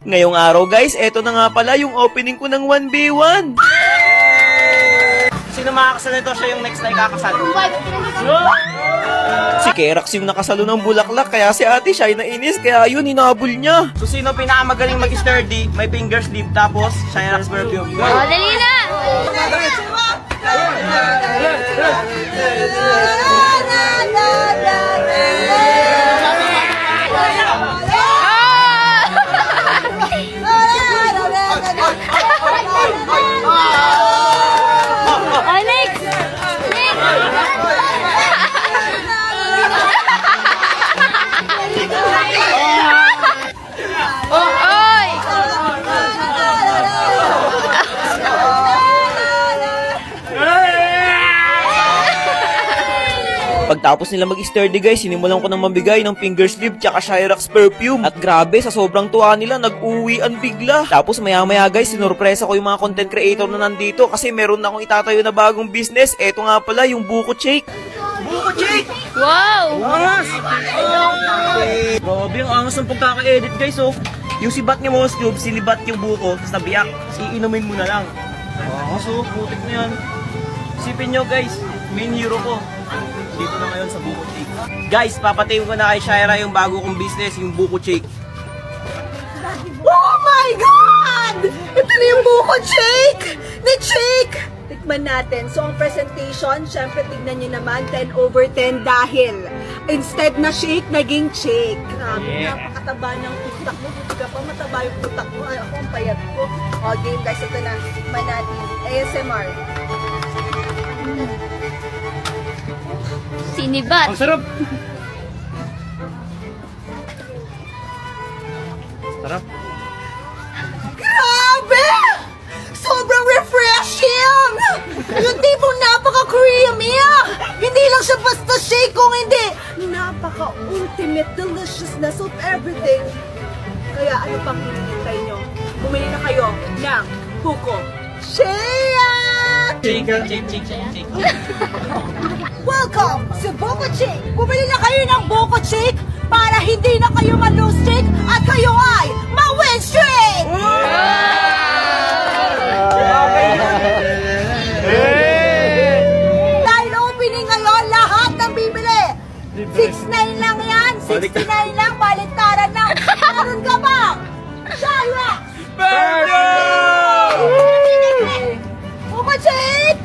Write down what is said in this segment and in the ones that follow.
Ngayong araw guys, eto na nga pala yung opening ko ng 1v1. Sino makakasal nito? Siya yung next na ikakasal. Si Kerax yung nakasalo ng bulaklak, kaya si ate siya ay nainis, kaya yun, hinabol niya. So sino pinakamagaling mag-sturdy, may finger sleeve, tapos Shine Rocks perfume. Go! Oh, dali na! Oh, next! Oy! Pagtapos nila mag-sturdy guys, sinimulan ko nang mabigay ng finger sleeve tsaka Shirax perfume. At grabe, sa sobrang tuwa nila, nag-uwian bigla. Tapos maya-maya guys, sinurpresa ko yung mga content creator na nandito kasi meron na akong itatayo na bagong business. Eto nga pala, yung buko shake. Buko shake! Wow! Angas! Grabe, ang angas ng pagkaka-edit guys, oh. Yung sibat ni Moss Cube, sinibat yung buko, tapos nabiyak. Tapos iinumin mo na lang. Angas, oh. Putik na yan. Isipin nyo guys, main hero ko. Dito na ngayon sa buko shake. Guys, papatayin ko na kay Shira yung bago kong business, yung buko shake. Oh my God! Ito na yung buko shake! Ni shake! Tikman natin. So, ang presentation, syempre, tignan nyo naman, 10/10 dahil instead na shake, naging shake. Grabe, napakataba ng utak mo. Buti ka pa, mataba yung utak mo. Ay, ako, ang payat ko. O, game guys, ito na. Tikman natin. ASMR. Sinibat. Ang sarap! Sarap. Grabe! Sobrang refreshing! Yung tipong napaka-creamy! Hindi lang siya basta shake kung hindi. Napaka-ultimate deliciousness of everything. Kaya ano pang hinihintay nyo? Bumili na kayo ng buko shake! Shake. Welcome sa Buko Shake! Bumili na kayo ng Buko Shake para hindi na kayo ma-lose shake at kayo ay ma-win shake! Dahil opening ngayon, lahat ng bibili. 6.9 lang yan. 69 lang. Baliktaran na. Meron ka ba? Shira! Buko Shake!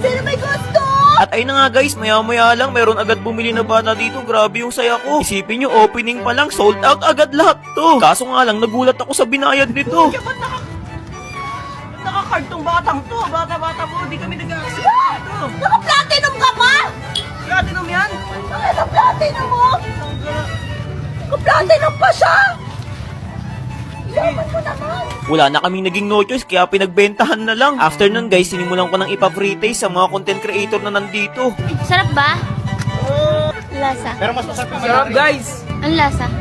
Sino may gusto? At ayun na nga guys, maya-maya lang, meron agad bumili na bata dito. Grabe yung saya ko. Isipin nyo, opening pa lang, sold out agad lahat to. Kaso nga lang, nagulat ako sa binayad nito. Ba't naka-card tong batang to? Bata-bata mo, di kami nag-aasip dito. Naka-platinum ka pa? Platinum yan? Naka-platinum mo? Naka-platinum pa siya? Yaman mo naman. Wala na kaming naging no choice, kaya pinagbentahan na lang. After nun guys, sinimulan ko ng ipa-free taste sa mga content creator na nandito. Sarap ba? Lasa. Pero mas masarap yung sarap, guys! Ang lasa.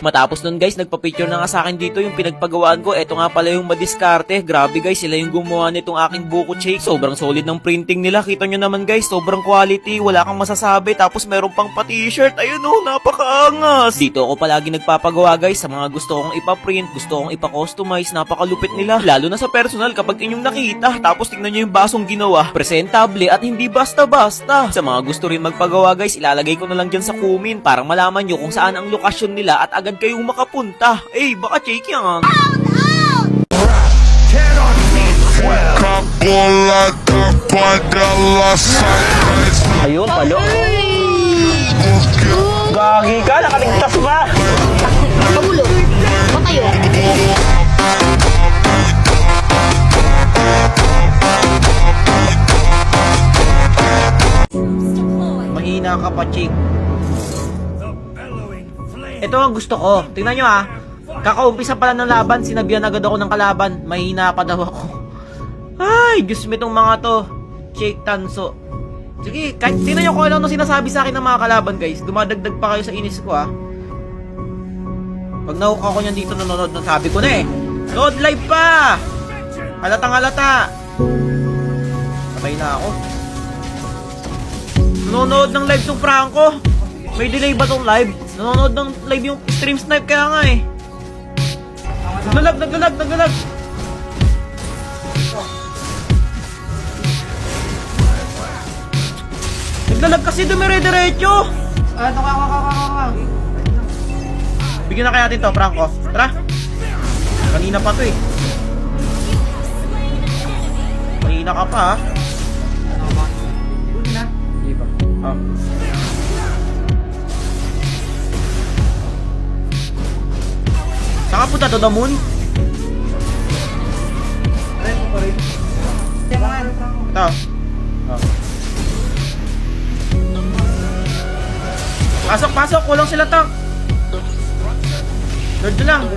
Matapos nun guys, nagpa-picture na nga sa akin dito yung pinagpagawaan ko. Eto nga pala yung madiskarte. Grabe guys, sila yung gumawa nitong aking buko shake. Sobrang solid ng printing nila. Kita nyo naman guys, sobrang quality. Wala kang masasabi. Tapos meron pang pa-t-shirt. Ayun oh, napakaangas. Dito ako palagi nagpapagawa guys sa mga gusto kong ipa-print, gusto kong ipa-customize. Napakalupit nila. Lalo na sa personal kapag inyong nakita. Tapos tingnan nyo yung basong ginawa. Presentable at hindi basta-basta. Sa mga gusto rin magpagawa guys, ilalagay ko na lang dyan sa comment para malaman nyo kung saan ang lokasyon nila at agad kayong makapunta. Eh, baka shake yan. Ayun, palo. Gagi ka, nakaligtas pa! Pagulo. Ba kayo? Mahina ka pa, chick. Ito ang gusto ko. Tingnan nyo ha. Kakaumpisa pala ng laban, sinabihan agad ako ng kalaban. Mahina pa daw ako. Ay, Diyos mo itong mga to. Shake Tanso. Sige, kahit tingnan nyo kung ano sinasabi sa akin ng mga kalaban guys. Dumadagdag pa kayo sa inis ko ha. Pag nahook ako niyan dito nanonood, sabi ko na eh. Load live pa! Halatang halata. Sabay na ako. Nanonood ng live tong Franco. May delay ba tong live? Nanonood ng live yung stream snipe kaya nga eh. Naglalag. Naglalag kasi dumire-diretso. Ito ka. Bigyan na kaya natin to, Franco. Tara. Kanina pa to eh. Kanina ka pa ha. Ah. Saan ka punta to, the moon? Ito. Ah. Pasok. Kulang sila tank. Lord lang.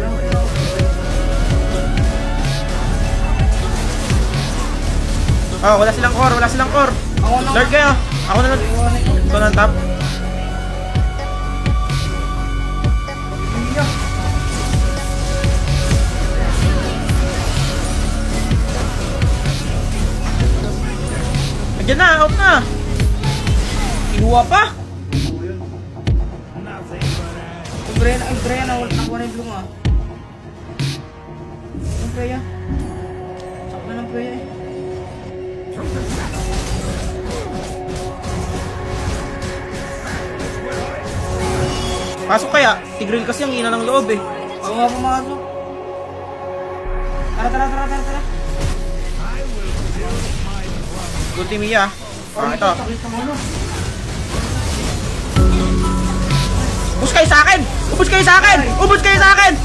Oh, wala silang core. Lord kayo. Ako na lang. Ito na ang top. Andiyan na, out na. Kinuha pa. Freya na nakuha na yung blue nga. Ang Freya. Sakta ng Freya eh. Pasok kaya. Tigreal kasi ang ina ng loob eh. Ako nga pumasok. Tara. Ulti Mia. Ito. Ubus kayo sa akin!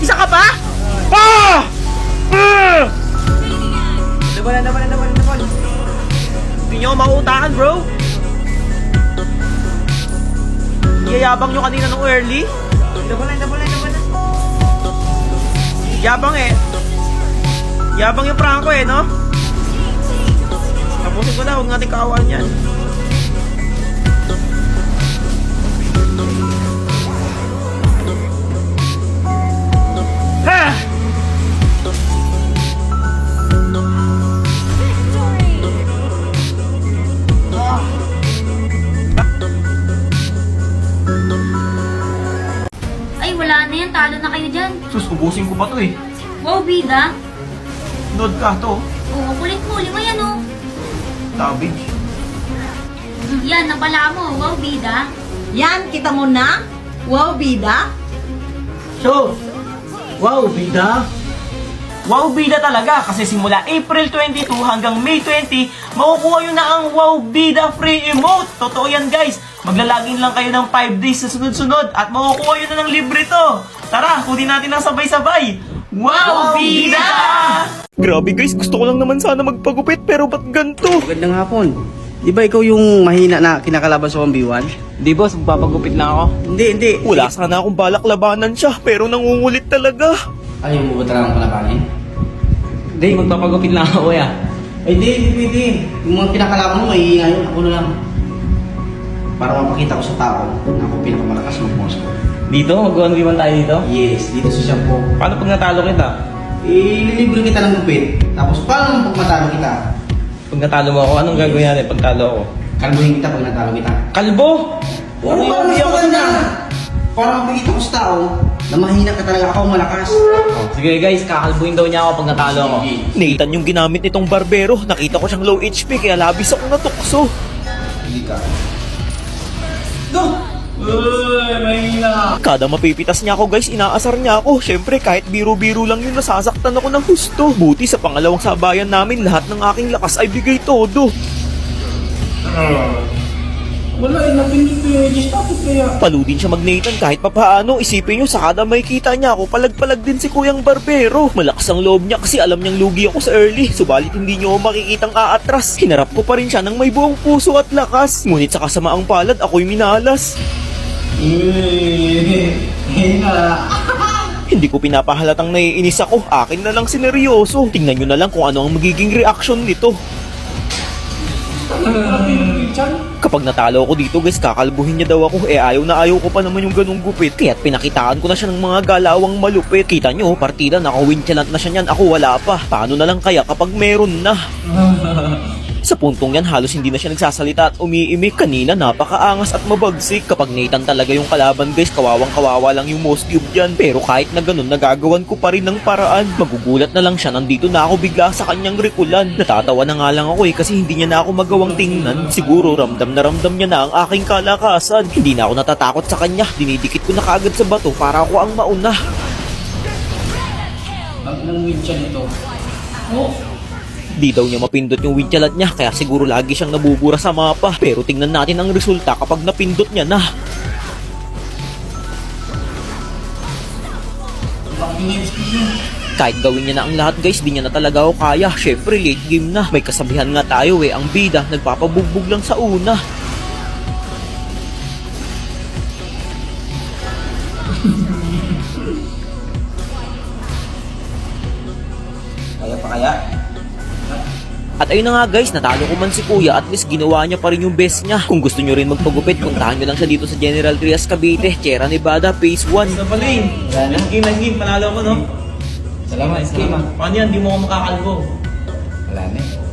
Isa ka pa? Ah! Double. Hindi nyo mauutakan, bro. Yayabang nyo kanina nung early. Double. Yabang eh. Yabang yung Franco eh, no? Tapusin ko na, huwag natin kaawaan yan. Ha! Ay, wala na yan. Talo na kayo dyan. Sus, ubusin ko pa to eh. Wow, bida. Nod ka to. Oo, kulit mo. Huli mo yan, oh. Tabig. Yan, napala mo. Wow, bida. Yan, kita mo na? Wow, bida? So, wow, bida. Wow, bida talaga kasi simula April 22 hanggang May 20, makukuha nyo na ang Wow Bida free emote. Totoo yan guys. Maglalagin lang kayo ng 5 days sa sunod-sunod at makukuha nyo na ng libre to. Tara, kunin natin ng sabay-sabay. Wow, Bida! Grabe guys, gusto ko lang naman sana magpagupit pero ba't ganito? Magandang hapon. Di ba ikaw yung mahina na kinakalaban sa 1v1? Di boss, magpapagupit lang ako. Hindi. Wala sana akong balak labanan siya, pero nangungulit talaga. Ayaw mo ba talagang palabanin? Hindi, magpapagupit lang ako ya. Ay, hindi pwede. Yung mga pinakalaban mo, maiingay yun. Ako na lang. Para mapakita ko sa tao na ako pinakamalakas ng boss ko. Dito? Mag-1v1 tayo dito? Yes, dito sa shampoo. Paano pag natalo kita? Ililibre kita ng gupit. Tapos paano pag matalo kita? Pag natalo mo ako, anong gagawin natin pag talo ako? Kalbuhin kita pag natalo kita. Kalbo! Ano ba mas maganda? Para mapakita ko sa tao na mahina ka talaga, ako malakas. Sige guys, kakalbuhin daw niya ako pag natalo ako. Nathan yung ginamit nitong barbero. Nakita ko siyang low HP kaya labis akong natukso. Hindi ka. Kada mapipitas niya ako guys, inaasar niya ako. Syempre kahit biro-biro lang yun, nasasaktan ako ng husto. Buti sa pangalawang sabayan namin, lahat ng aking lakas ay bigay todo. Wala, napindot ko yung edge status kaya. Paludin siya mag-Nathan kahit papaano. Isipin nyo, sa kada makikita niya ako, palag-palag din si Kuyang Barbero. Malakas ang loob niya kasi alam niyang lugi ako sa early. Subalit hindi niyo ako makikitang aatras. Hinarap ko pa rin siya ng may buong puso at lakas. Ngunit sa kasamaang palad, ako'y minalas. Hindi ko pinapahalatang naiinis ako. Akin na lang sineryoso. Tingnan nyo na lang kung ano ang magiging reaction nito. Kapag natalo ako dito guys, kakalbuhin niya daw ako. Ayaw na ayaw ko pa naman yung ganung gupit. Kaya't pinakitaan ko na siya ng mga galawang malupit. Kita nyo, partida, naka-win challenge na siya niyan. Ako wala pa. Paano na lang kaya kapag meron na? Sa puntong yan, halos hindi na siya nagsasalita at umiimik. Kanina, napakaangas at mabagsik. Kapag Nathan talaga yung kalaban guys, kawawang-kawawa lang yung Most Cube dyan. Pero kahit na ganun, nagagawan ko pa rin ng paraan. Magugulat na lang siya, nandito na ako bigla sa kanyang rikulan. Natatawa na nga lang ako kasi hindi niya na ako magawang tingnan. Siguro ramdam na ramdam niya na ang aking kalakasan. Hindi na ako natatakot sa kanya, dinidikit ko na kaagad sa bato para ako ang mauna. Ang wheelchair nito. Di daw niya mapindot yung windchalat niya, kaya siguro lagi siyang nabubura sa mapa. Pero tingnan natin ang resulta kapag napindot niya na. Kahit gawin niya na ang lahat guys, di niya na talaga ako kaya. Syempre late game na. May kasabihan nga tayo ang bida nagpapabugbog lang sa una. Kaya pa kaya? At ayun na nga guys, natalo ko man si Kuya, at least ginawa niya pa rin yung best niya. Kung gusto nyo rin magpagupit, puntahan nyo lang siya dito sa General Trias Cavite, Sierra Nevada, Phase 1. Sa paling. Sana. Game, panalo mo, no? Salamat, Escape. Paano yan? Di mo ako makakalbo. Wala na eh.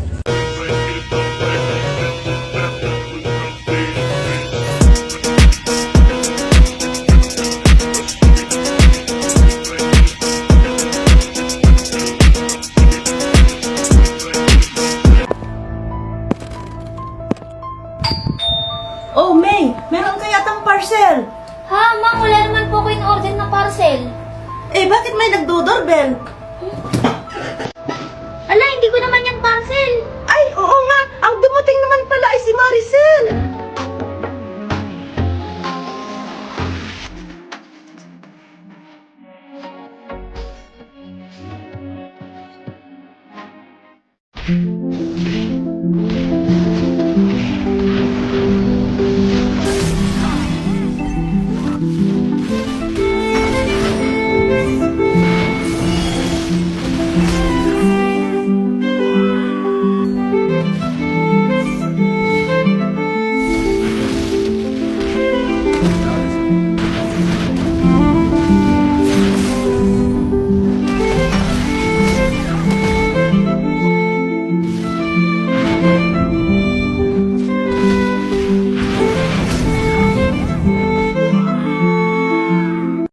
Oh, May! Meron ka yatang parcel! Ha, ma'am, wala naman po ko in-order na parcel. Eh, bakit may nagdo-doorbell? Ala, hindi ko naman yung parcel. Ay, oo nga! Ang dumating naman pala ay si Maricel!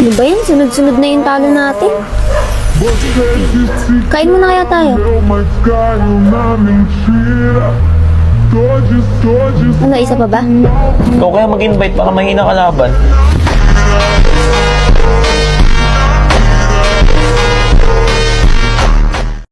Ano ba yan? Sunod-sunod na yung talo natin. Kain mo na kaya tayo. Ano, isa pa ba? Ikaw kaya mag-invite para mahina kalaban.